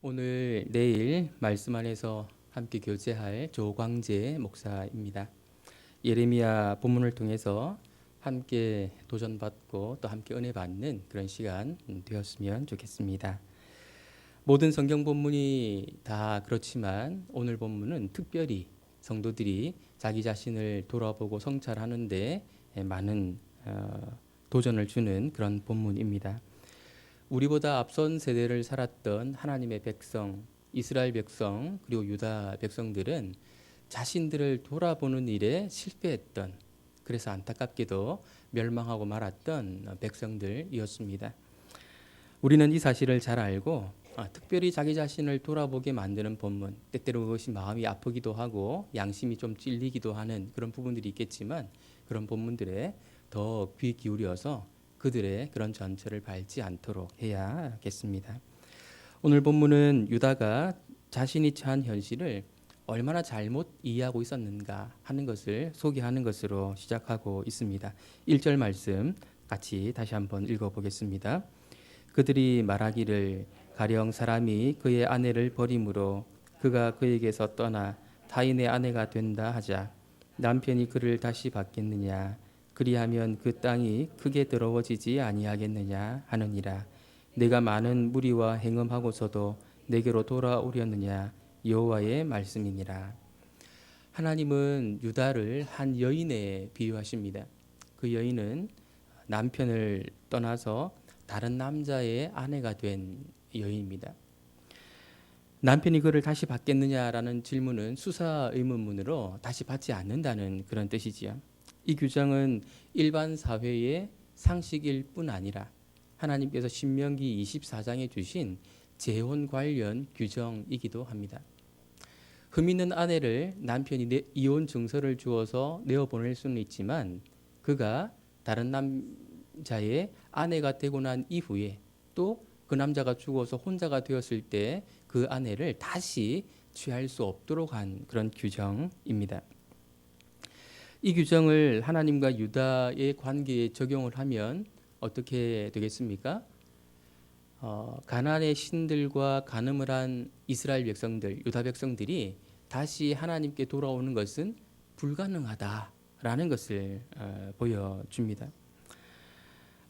오늘 내일 말씀 안에서 함께 교제할 조광재 목사입니다. 예레미야 본문을 통해서 함께 도전받고 또 함께 은혜 받는 그런 시간 되었으면 좋겠습니다. 모든 성경 본문이 다 그렇지만 오늘 본문은 특별히 성도들이 자기 자신을 돌아보고 성찰하는데 많은 도전을 주는 그런 본문입니다. 우리보다 앞선 세대를 살았던 하나님의 백성, 이스라엘 백성, 그리고 유다 백성들은 자신들을 돌아보는 일에 실패했던, 그래서 안타깝게도 멸망하고 말았던 백성들이었습니다. 우리는 이 사실을 잘 알고 특별히 자기 자신을 돌아보게 만드는 본문, 때때로 그것이 마음이 아프기도 하고 양심이 좀 찔리기도 하는 그런 부분들이 있겠지만 그런 본문들에 더 귀 기울여서 그들의 그런 전철을 밟지 않도록 해야겠습니다. 오늘 본문은 유다가 자신이 처한 현실을 얼마나 잘못 이해하고 있었는가 하는 것을 소개하는 것으로 시작하고 있습니다. 1절 말씀 같이 다시 한번 읽어보겠습니다. 그들이 말하기를 가령 사람이 그의 아내를 버림으로 그가 그에게서 떠나 타인의 아내가 된다 하자 남편이 그를 다시 받겠느냐 그리하면 그 땅이 크게 더러워지지 아니하겠느냐 하느니라. 내가 많은 무리와 행음하고서도 내게로 돌아오려느냐 여호와의 말씀이니라. 하나님은 유다를 한 여인에 비유하십니다. 그 여인은 남편을 떠나서 다른 남자의 아내가 된 여인입니다. 남편이 그를 다시 받겠느냐라는 질문은 수사 의문문으로 다시 받지 않는다는 그런 뜻이지요. 이 규정은 일반 사회의 상식일 뿐 아니라 하나님께서 신명기 24장에 주신 재혼 관련 규정이기도 합니다. 흠 있는 아내를 남편이 이혼 증서를 주어서 내어보낼 수는 있지만 그가 다른 남자의 아내가 되고 난 이후에 또 그 남자가 죽어서 혼자가 되었을 때 그 아내를 다시 취할 수 없도록 한 그런 규정입니다. 이 규정을 하나님과 유다의 관계에 적용을 하면 어떻게 되겠습니까? 가나안의 신들과 간음을 한 이스라엘 백성들, 유다 백성들이 다시 하나님께 돌아오는 것은 불가능하다라는 것을 보여줍니다.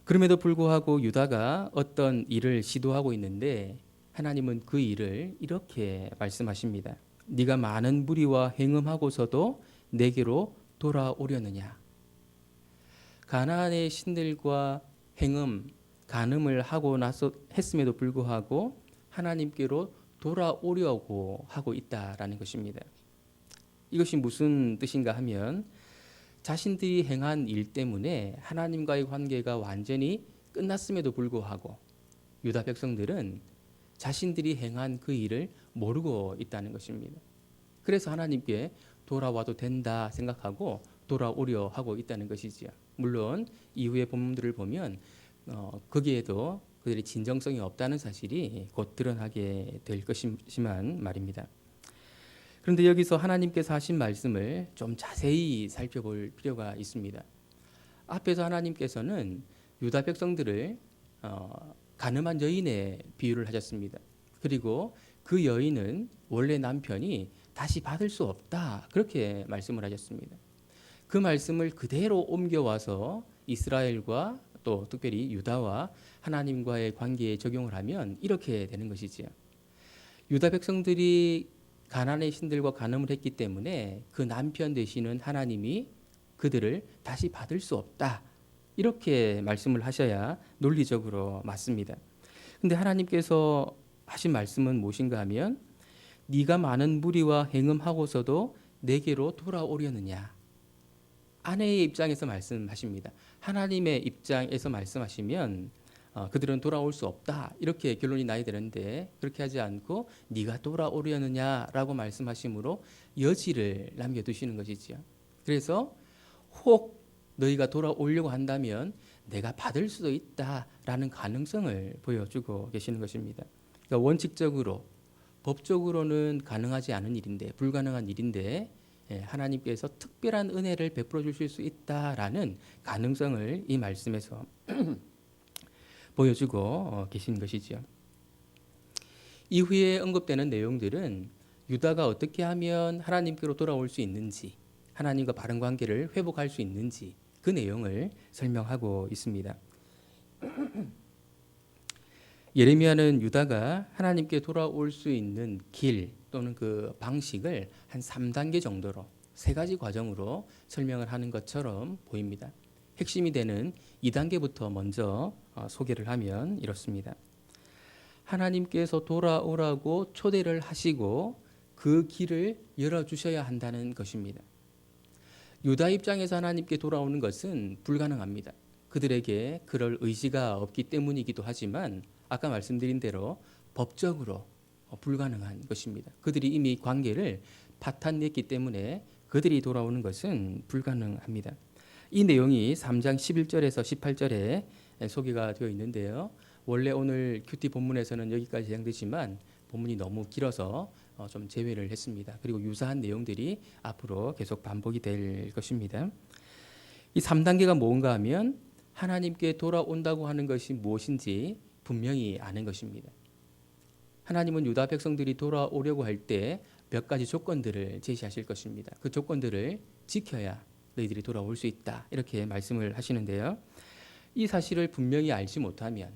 그럼에도 불구하고 유다가 어떤 일을 시도하고 있는데 하나님은 그 일을 이렇게 말씀하십니다. 네가 많은 무리와 행음하고서도 내게로 돌아오려느냐. 가나안의 신들과 행음, 간음을 하고 나서 했음에도 불구하고 하나님께로 돌아오려고 하고 있다라는 것입니다. 이것이 무슨 뜻인가 하면 자신들이 행한 일 때문에 하나님과의 관계가 완전히 끝났음에도 불구하고 유다 백성들은 자신들이 행한 그 일을 모르고 있다는 것입니다. 그래서 하나님께 돌아와도 된다 생각하고 돌아오려 하고 있다는 것이지요. 물론 이후의 본문들을 보면 거기에도 그들의 진정성이 없다는 사실이 곧 드러나게 될 것이지만 말입니다. 그런데 여기서 하나님께서 하신 말씀을 좀 자세히 살펴볼 필요가 있습니다. 앞에서 하나님께서는 유다 백성들을 가늠한 여인의 비유를 하셨습니다. 그리고 그 여인은 원래 남편이 다시 받을 수 없다 그렇게 말씀을 하셨습니다. 그 말씀을 그대로 옮겨와서 이스라엘과 또 특별히 유다와 하나님과의 관계에 적용을 하면 이렇게 되는 것이지요. 유다 백성들이 가나안의 신들과 간음을 했기 때문에 그 남편 되시는 하나님이 그들을 다시 받을 수 없다. 이렇게 말씀을 하셔야 논리적으로 맞습니다. 근데 하나님께서 하신 말씀은 무엇인가 하면 네가 많은 무리와 행음하고서도 내게로 돌아오려느냐. 아내의 입장에서 말씀하십니다. 하나님의 입장에서 말씀하시면 그들은 돌아올 수 없다 이렇게 결론이 나야 되는데 그렇게 하지 않고 네가 돌아오려느냐라고 말씀하심으로 여지를 남겨두시는 것이지요. 그래서 혹 너희가 돌아오려고 한다면 내가 받을 수도 있다라는 가능성을 보여주고 계시는 것입니다. 그러니까 원칙적으로 법적으로는 가능하지 않은 일인데 불가능한 일인데 하나님께서 특별한 은혜를 베풀어 주실 수 있다라는 가능성을 이 말씀에서 보여주고 계신 것이지요. 이후에 언급되는 내용들은 유다가 어떻게 하면 하나님께로 돌아올 수 있는지, 하나님과 바른 관계를 회복할 수 있는지 그 내용을 설명하고 있습니다. 예레미야는 유다가 하나님께 돌아올 수 있는 길 또는 그 방식을 한 3단계 정도로 세 가지 과정으로 설명을 하는 것처럼 보입니다. 핵심이 되는 2단계부터 먼저 소개를 하면 이렇습니다. 하나님께서 돌아오라고 초대를 하시고 그 길을 열어주셔야 한다는 것입니다. 유다 입장에서 하나님께 돌아오는 것은 불가능합니다. 그들에게 그럴 의지가 없기 때문이기도 하지만 아까 말씀드린 대로 법적으로 불가능한 것입니다. 그들이 이미 관계를 파탄냈기 때문에 그들이 돌아오는 것은 불가능합니다. 이 내용이 3장 11절에서 18절에 소개가 되어 있는데요. 원래 오늘 큐티 본문에서는 여기까지 해당되지만 본문이 너무 길어서 좀 제외를 했습니다. 그리고 유사한 내용들이 앞으로 계속 반복이 될 것입니다. 이 3단계가 뭔가 하면 하나님께 돌아온다고 하는 것이 무엇인지 분명히 아는 것입니다. 하나님은 유다 백성들이 돌아오려고 할 때 몇 가지 조건들을 제시하실 것입니다. 그 조건들을 지켜야 너희들이 돌아올 수 있다. 이렇게 말씀을 하시는데요. 이 사실을 분명히 알지 못하면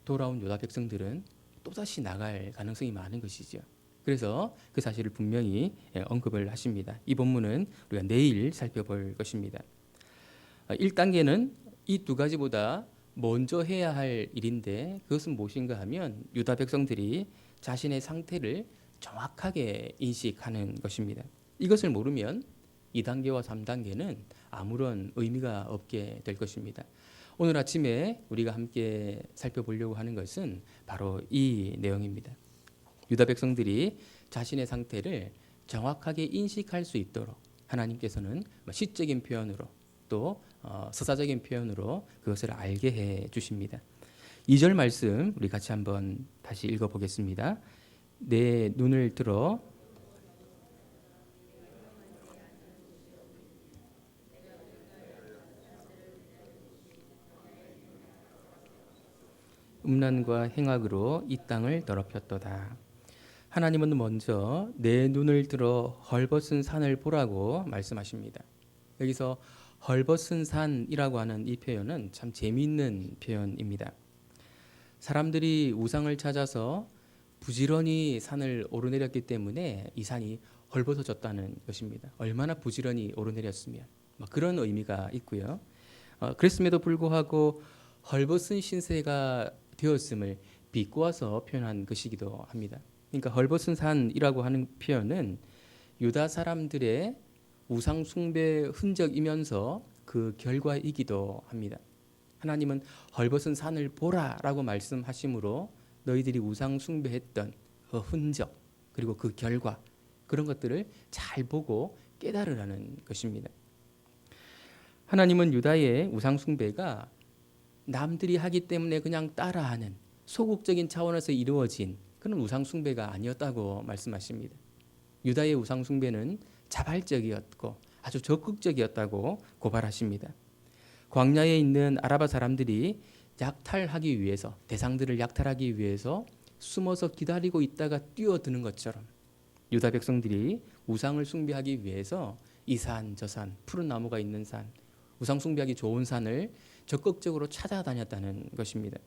돌아온 유다 백성들은 또다시 나갈 가능성이 많은 것이죠. 그래서 그 사실을 분명히 언급을 하십니다. 이 본문은 우리가 내일 살펴볼 것입니다. 1단계는 이 두 가지보다 먼저 해야 할 일인데 그것은 무엇인가 하면 유다 백성들이 자신의 상태를 정확하게 인식하는 것입니다. 이것을 모르면 2단계와 3단계는 아무런 의미가 없게 될 것입니다. 오늘 아침에 우리가 함께 살펴보려고 하는 것은 바로 이 내용입니다. 유다 백성들이 자신의 상태를 정확하게 인식할 수 있도록 하나님께서는 시적인 표현으로 또 서사적인 표현으로 그것을 알게 해 주십니다. 2절 말씀 우리 같이 한번 다시 읽어보겠습니다. 내 눈을 들어 음란과 행악으로 이 땅을 더럽혔도다. 하나님은 먼저 내 눈을 들어 헐벗은 산을 보라고 말씀하십니다. 여기서 헐벗은 산이라고 하는 이 표현은 참 재미있는 표현입니다. 사람들이 우상을 찾아서 부지런히 산을 오르내렸기 때문에 이 산이 헐벗어졌다는 것입니다. 얼마나 부지런히 오르내렸으면 그런 의미가 있고요. 그랬음에도 불구하고 헐벗은 신세가 되었음을 비꼬아서 표현한 것이기도 합니다. 그러니까 헐벗은 산이라고 하는 표현은 유다 사람들의 우상 숭배 흔적이면서 그 결과이기도 합니다. 하나님은 헐벗은 산을 보라라고 말씀하심으로 너희들이 우상 숭배했던 그 흔적 그리고 그 결과 그런 것들을 잘 보고 깨달으라는 것입니다. 하나님은 유다의 우상 숭배가 남들이 하기 때문에 그냥 따라하는 소극적인 차원에서 이루어진 그런 우상 숭배가 아니었다고 말씀하십니다. 유다의 우상 숭배는 자발적이었고 아주 적극적이었다고 고발하십니다. 광야에 있는 아라바 사람들이 약탈하기 위해서 대상들을 약탈하기 위해서 숨어서 기다리고 있다가 뛰어드는 것처럼 유다 백성들이 우상을 숭배하기 위해서 이 산, 저 산, 푸른 나무가 있는 산, 우상 숭배하기 좋은 산을 적극적으로 찾아다녔다는 것입니다.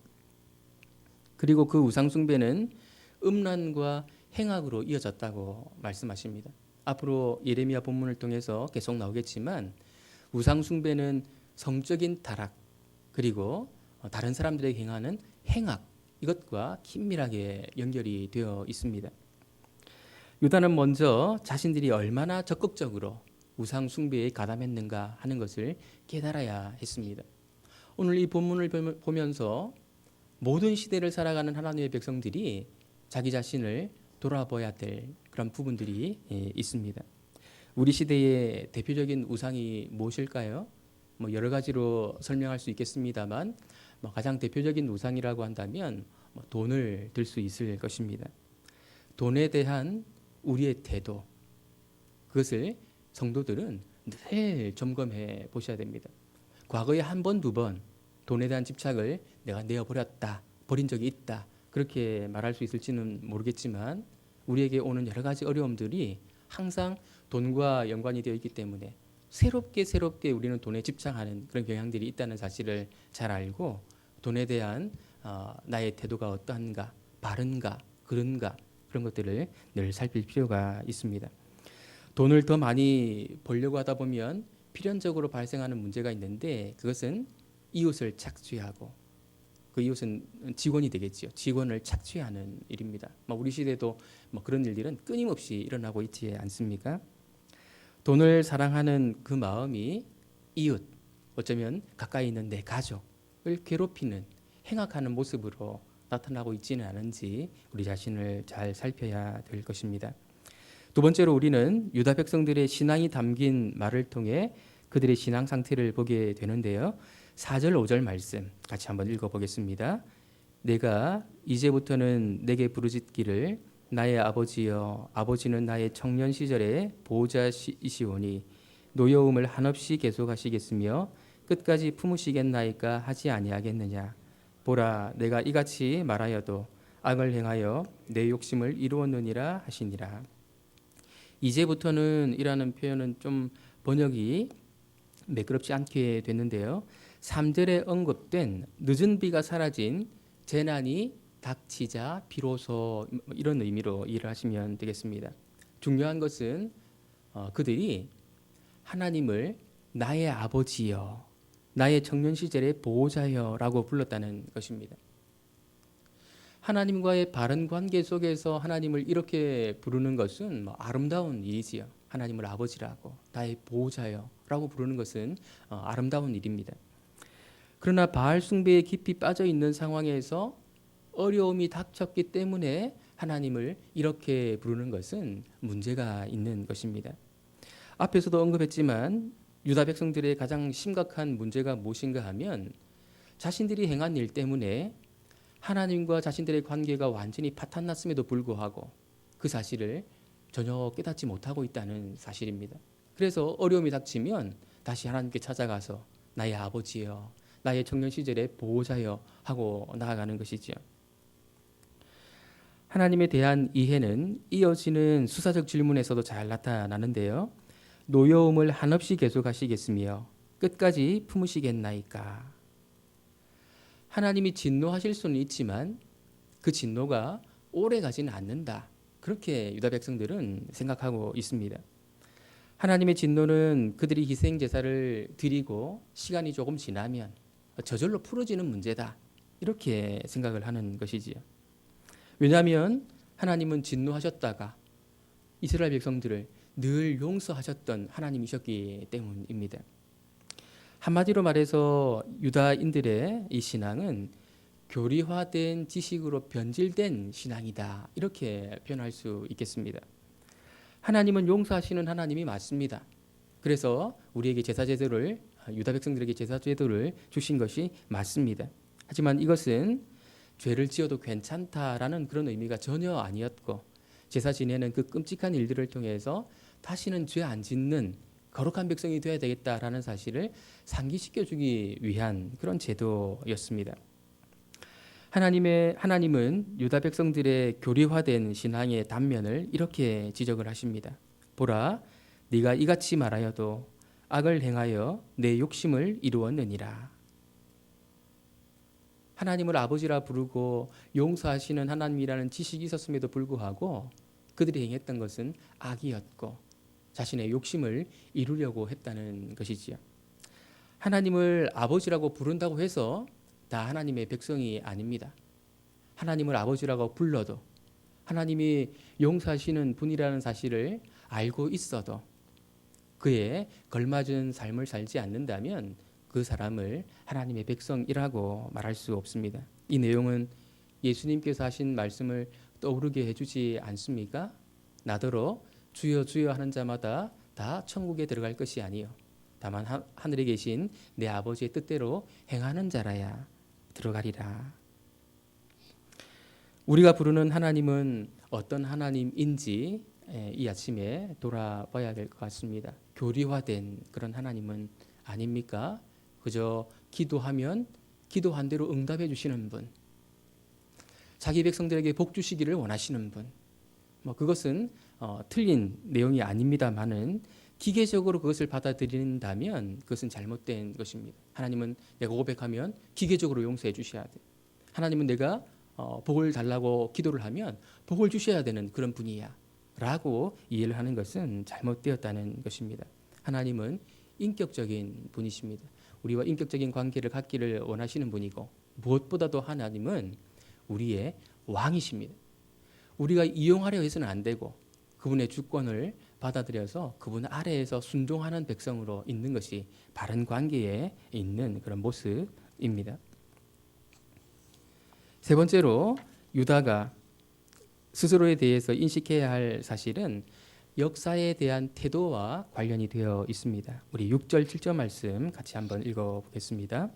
그리고 그 우상 숭배는 음란과 행악으로 이어졌다고 말씀하십니다. 앞으로 예레미야 본문을 통해서 계속 나오겠지만 우상 숭배는 성적인 타락 그리고 다른 사람들에게 행하는 행악 이것과 긴밀하게 연결이 되어 있습니다. 유다는 먼저 자신들이 얼마나 적극적으로 우상 숭배에 가담했는가 하는 것을 깨달아야 했습니다. 오늘 이 본문을 보면서 모든 시대를 살아가는 하나님의 백성들이 자기 자신을 돌아봐야 될 그런 부분들이 있습니다. 우리 시대의 대표적인 우상이 무엇일까요? 여러 가지로 설명할 수 있겠습니다만 가장 대표적인 우상이라고 한다면 돈을 들 수 있을 것입니다. 돈에 대한 우리의 태도 그것을 성도들은 늘 점검해 보셔야 됩니다. 과거에 한 번, 두 번 돈에 대한 집착을 내가 내어버렸다, 버린 적이 있다 그렇게 말할 수 있을지는 모르겠지만 우리에게 오는 여러 가지 어려움들이 항상 돈과 연관이 되어 있기 때문에 새롭게 우리는 돈에 집착하는 그런 경향들이 있다는 사실을 잘 알고 돈에 대한 나의 태도가 어떠한가, 바른가, 그른가 그런 것들을 늘 살필 필요가 있습니다. 돈을 더 많이 벌려고 하다 보면 필연적으로 발생하는 문제가 있는데 그것은 이웃을 착취하고 그 이웃은 직원이 되겠지요. 직원을 착취하는 일입니다. 우리 시대도 그런 일들은 끊임없이 일어나고 있지 않습니까? 돈을 사랑하는 그 마음이 이웃, 어쩌면 가까이 있는 내 가족을 괴롭히는, 행악하는 모습으로 나타나고 있지는 않은지 우리 자신을 잘 살펴야 될 것입니다. 두 번째로 우리는 유다 백성들의 신앙이 담긴 말을 통해 그들의 신앙 상태를 보게 되는데요. 4절 5절 말씀 같이 한번 읽어보겠습니다. 내가 이제부터는 내게 부르짖기를 나의 아버지여, 아버지는 나의 청년 시절의 보호자이시오니 노여움을 한없이 계속하시겠으며 끝까지 품으시겠나이까 하지 아니하겠느냐. 보라, 내가 이같이 말하여도 악을 행하여 내 욕심을 이루었느니라 하시니라. 이제부터는 이라는 표현은 좀 번역이 매끄럽지 않게 됐는데요. 3절에 언급된 늦은 비가 사라진 재난이 닥치자 비로소 이런 의미로 이해를 하시면 되겠습니다. 중요한 것은 그들이 하나님을 나의 아버지여, 나의 청년 시절의 보호자여라고 불렀다는 것입니다. 하나님과의 바른 관계 속에서 하나님을 이렇게 부르는 것은 아름다운 일이지요. 하나님을 아버지라고, 나의 보호자여라고 부르는 것은 아름다운 일입니다. 그러나 바알 숭배에 깊이 빠져 있는 상황에서 어려움이 닥쳤기 때문에 하나님을 이렇게 부르는 것은 문제가 있는 것입니다. 앞에서도 언급했지만 유다 백성들의 가장 심각한 문제가 무엇인가 하면 자신들이 행한 일 때문에 하나님과 자신들의 관계가 완전히 파탄났음에도 불구하고 그 사실을 전혀 깨닫지 못하고 있다는 사실입니다. 그래서 어려움이 닥치면 다시 하나님께 찾아가서 나의 아버지여, 나의 청년 시절의 보호자여 하고 나아가는 것이지요. 하나님에 대한 이해는 이어지는 수사적 질문에서도 잘 나타나는데요. 노여움을 한없이 계속하시겠으며 끝까지 품으시겠나이까. 하나님이 진노하실 수는 있지만 그 진노가 오래 가지는 않는다. 그렇게 유다 백성들은 생각하고 있습니다. 하나님의 진노는 그들이 희생 제사를 드리고 시간이 조금 지나면 저절로 풀어지는 문제다. 이렇게 생각을 하는 것이지요. 왜냐하면 하나님은 진노하셨다가 이스라엘 백성들을 늘 용서하셨던 하나님이셨기 때문입니다. 한마디로 말해서 유다인들의 이 신앙은 교리화된 지식으로 변질된 신앙이다. 이렇게 표현할 수 있겠습니다. 하나님은 용서하시는 하나님이 맞습니다. 그래서 우리에게 제사제도를 유다 백성들에게 제사제도를 주신 것이 맞습니다. 하지만 이것은 죄를 지어도 괜찮다라는 그런 의미가 전혀 아니었고 제사 지내는 그 끔찍한 일들을 통해서 다시는 죄 안 짓는 거룩한 백성이 되어야 되겠다라는 사실을 상기시켜주기 위한 그런 제도였습니다. 하나님은 유다 백성들의 교리화된 신앙의 단면을 이렇게 지적을 하십니다. 보라, 네가 이같이 말하여도 악을 행하여 내 욕심을 이루었느니라. 하나님을 아버지라 부르고 용서하시는 하나님이라는 지식이 있었음에도 불구하고 그들이 행했던 것은 악이었고 자신의 욕심을 이루려고 했다는 것이지요. 하나님을 아버지라고 부른다고 해서 다 하나님의 백성이 아닙니다. 하나님을 아버지라고 불러도 하나님이 용서하시는 분이라는 사실을 알고 있어도 그에 걸맞은 삶을 살지 않는다면 그 사람을 하나님의 백성이라고 말할 수 없습니다. 이 내용은 예수님께서 하신 말씀을 떠오르게 해주지 않습니까? 나더러 주여 주여 하는 자마다 다 천국에 들어갈 것이 아니요 다만 하늘에 계신 내 아버지의 뜻대로 행하는 자라야 들어가리라. 우리가 부르는 하나님은 어떤 하나님인지 이 아침에 돌아봐야 될 것 같습니다. 교리화된 그런 하나님은 아닙니까? 그저 기도하면 기도한 대로 응답해 주시는 분. 자기 백성들에게 복 주시기를 원하시는 분. 뭐 그것은 틀린 내용이 아닙니다만은 기계적으로 그것을 받아들인다면 그것은 잘못된 것입니다. 하나님은 내가 고백하면 기계적으로 용서해 주셔야 돼. 하나님은 내가 복을 달라고 기도를 하면 복을 주셔야 되는 그런 분이야 라고 이해를 하는 것은 잘못되었다는 것입니다. 하나님은 인격적인 분이십니다. 우리와 인격적인 관계를 갖기를 원하시는 분이고 무엇보다도 하나님은 우리의 왕이십니다. 우리가 이용하려 해서는 안 되고 그분의 주권을 받아들여서 그분 아래에서 순종하는 백성으로 있는 것이 바른 관계에 있는 그런 모습입니다. 세 번째로 유다가 스스로에 대해서 인식해야 할 사실은 역사에 대한 태도와 관련이 되어 있습니다. 우리 6절 7절 말씀 같이 한번 읽어보겠습니다.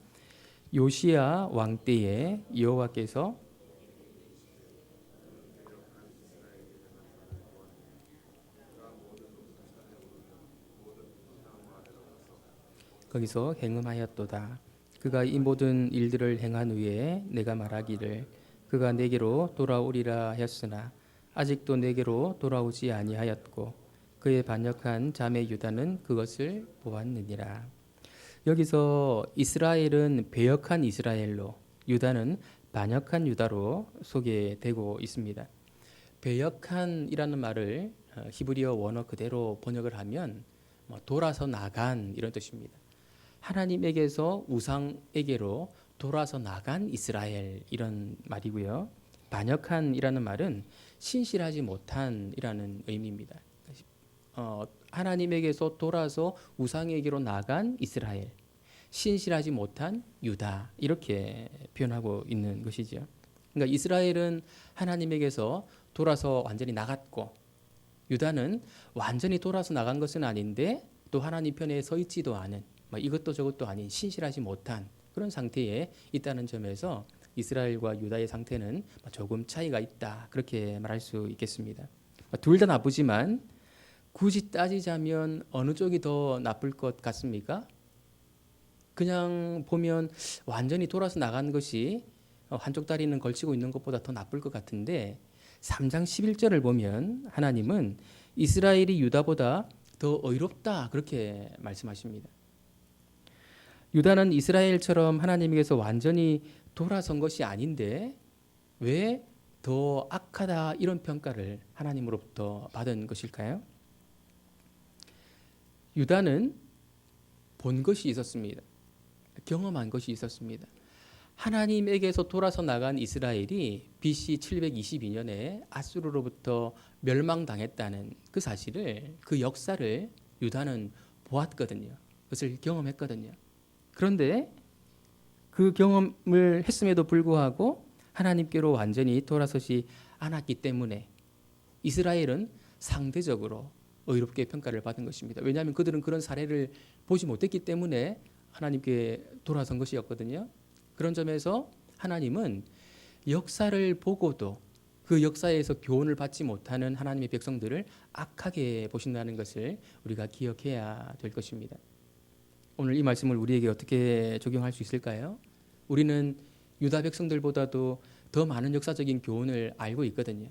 요시야 왕 때에 여호와께서 거기서 행음하였도다. 그가 이 모든 일들을 행한 후에 내가 말하기를 그가 내게로 돌아오리라 하였으나 아직도 내게로 돌아오지 아니하였고 그의 반역한 자매 유다는 그것을 보았느니라. 여기서 이스라엘은 배역한 이스라엘로 유다는 반역한 유다로 소개되고 있습니다. 배역한이라는 말을 히브리어 원어 그대로 번역을 하면 돌아서 나간 이런 뜻입니다. 하나님에게서 우상에게로 돌아서 나간 이스라엘 이런 말이고요. 반역한이라는 말은 신실하지 못한이라는 의미입니다. 하나님에게서 돌아서 우상에게로 나간 이스라엘, 신실하지 못한 유다 이렇게 표현하고 있는 것이죠. 그러니까 이스라엘은 하나님에게서 돌아서 완전히 나갔고 유다는 완전히 돌아서 나간 것은 아닌데 또 하나님 편에 서 있지도 않은 이것도 저것도 아닌 신실하지 못한 그런 상태에 있다는 점에서 이스라엘과 유다의 상태는 조금 차이가 있다 그렇게 말할 수 있겠습니다. 둘 다 나쁘지만 굳이 따지자면 어느 쪽이 더 나쁠 것 같습니까? 그냥 보면 완전히 돌아서 나간 것이 한쪽 다리는 걸치고 있는 것보다 더 나쁠 것 같은데 3장 11절을 보면 하나님은 이스라엘이 유다보다 더 의롭다 그렇게 말씀하십니다. 유다는 이스라엘처럼 하나님에게서 완전히 돌아선 것이 아닌데 왜 더 악하다 이런 평가를 하나님으로부터 받은 것일까요? 유다는 본 것이 있었습니다. 경험한 것이 있었습니다. 하나님에게서 돌아서 나간 이스라엘이 BC 722년에 아수르로부터 멸망당했다는 그 사실을 그 역사를 유다는 보았거든요. 그것을 경험했거든요. 그런데 그 경험을 했음에도 불구하고 하나님께로 완전히 돌아서지 않았기 때문에 이스라엘은 상대적으로 의롭게 평가를 받은 것입니다. 왜냐하면 그들은 그런 사례를 보지 못했기 때문에 하나님께 돌아선 것이었거든요. 그런 점에서 하나님은 역사를 보고도 그 역사에서 교훈을 받지 못하는 하나님의 백성들을 악하게 보신다는 것을 우리가 기억해야 될 것입니다. 오늘 이 말씀을 우리에게 어떻게 적용할 수 있을까요? 우리는 유다 백성들보다도 더 많은 역사적인 교훈을 알고 있거든요.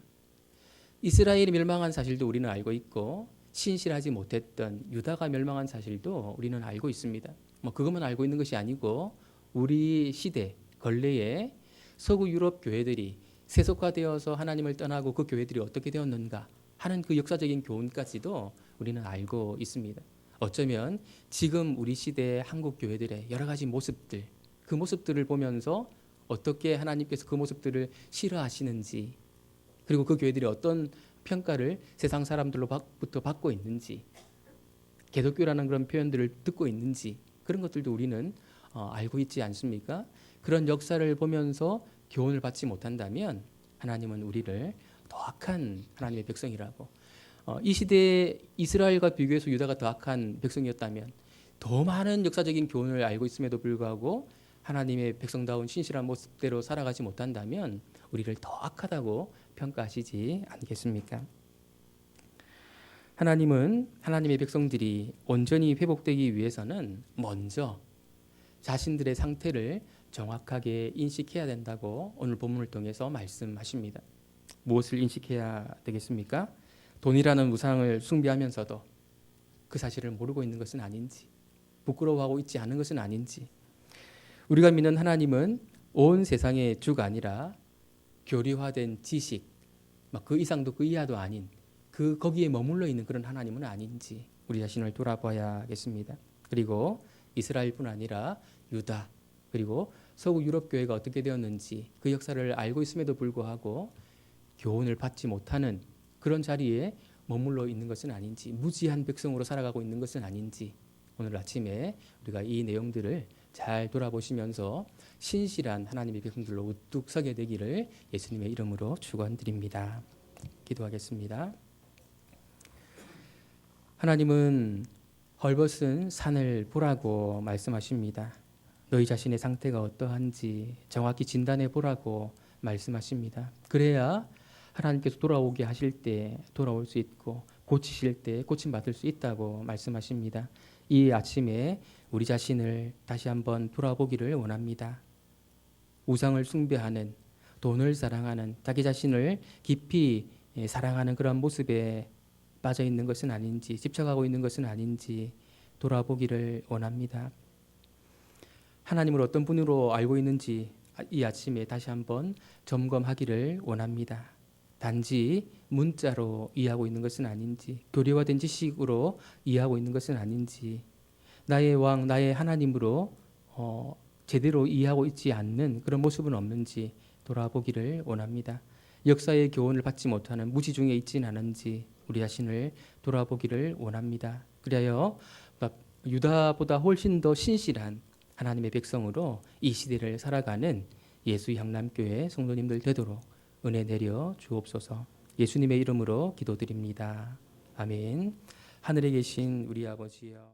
이스라엘이 멸망한 사실도 우리는 알고 있고 신실하지 못했던 유다가 멸망한 사실도 우리는 알고 있습니다. 그것만 알고 있는 것이 아니고 우리 시대 근래에 서구 유럽 교회들이 세속화되어서 하나님을 떠나고 그 교회들이 어떻게 되었는가 하는 그 역사적인 교훈까지도 우리는 알고 있습니다. 어쩌면 지금 우리 시대의 한국 교회들의 여러 가지 모습들, 그 모습들을 보면서 어떻게 하나님께서 그 모습들을 싫어하시는지, 그리고 그 교회들이 어떤 평가를 세상 사람들로부터 받고 있는지, 개독교라는 그런 표현들을 듣고 있는지, 그런 것들도 우리는 알고 있지 않습니까? 그런 역사를 보면서 교훈을 받지 못한다면 하나님은 우리를 더 악한 하나님의 백성이라고, 이 시대에 이스라엘과 비교해서 유다가 더 악한 백성이었다면 더 많은 역사적인 교훈을 알고 있음에도 불구하고 하나님의 백성다운 신실한 모습대로 살아가지 못한다면 우리를 더 악하다고 평가하시지 않겠습니까? 하나님은 하나님의 백성들이 온전히 회복되기 위해서는 먼저 자신들의 상태를 정확하게 인식해야 된다고 오늘 본문을 통해서 말씀하십니다. 무엇을 인식해야 되겠습니까? 돈이라는 우상을 숭배하면서도 그 사실을 모르고 있는 것은 아닌지, 부끄러워하고 있지 않은 것은 아닌지, 우리가 믿는 하나님은 온 세상의 주가 아니라 교리화된 지식, 그 이상도 그 이하도 아닌 거기에 머물러 있는 그런 하나님은 아닌지 우리 자신을 돌아봐야겠습니다. 그리고 이스라엘뿐 아니라 유다, 그리고 서구 유럽 교회가 어떻게 되었는지 그 역사를 알고 있음에도 불구하고 교훈을 받지 못하는 그런 자리에 머물러 있는 것은 아닌지, 무지한 백성으로 살아가고 있는 것은 아닌지, 오늘 아침에 우리가 이 내용들을 잘 돌아보시면서 신실한 하나님의 백성들로 우뚝 서게 되기를 예수님의 이름으로 축원드립니다. 기도하겠습니다. 하나님은 헐벗은 산을 보라고 말씀하십니다. 너희 자신의 상태가 어떠한지 정확히 진단해 보라고 말씀하십니다. 그래야 하나님께서 돌아오게 하실 때 돌아올 수 있고 고치실 때 고침받을 수 있다고 말씀하십니다. 이 아침에 우리 자신을 다시 한번 돌아보기를 원합니다. 우상을 숭배하는, 돈을 사랑하는, 자기 자신을 깊이 사랑하는 그런 모습에 빠져 있는 것은 아닌지, 집착하고 있는 것은 아닌지 돌아보기를 원합니다. 하나님을 어떤 분으로 알고 있는지 이 아침에 다시 한번 점검하기를 원합니다. 단지 문자로 이해하고 있는 것은 아닌지, 교리화된 지식으로 이해하고 있는 것은 아닌지, 나의 왕, 나의 하나님으로 제대로 이해하고 있지 않는 그런 모습은 없는지 돌아보기를 원합니다. 역사의 교훈을 받지 못하는 무지 중에 있지는 않은지 우리 자신을 돌아보기를 원합니다. 그리하여 유다보다 훨씬 더 신실한 하나님의 백성으로 이 시대를 살아가는 예수 향남교회 성도님들 되도록 은혜 내려 주옵소서. 예수님의 이름으로 기도드립니다. 아멘. 하늘에 계신 우리 아버지여,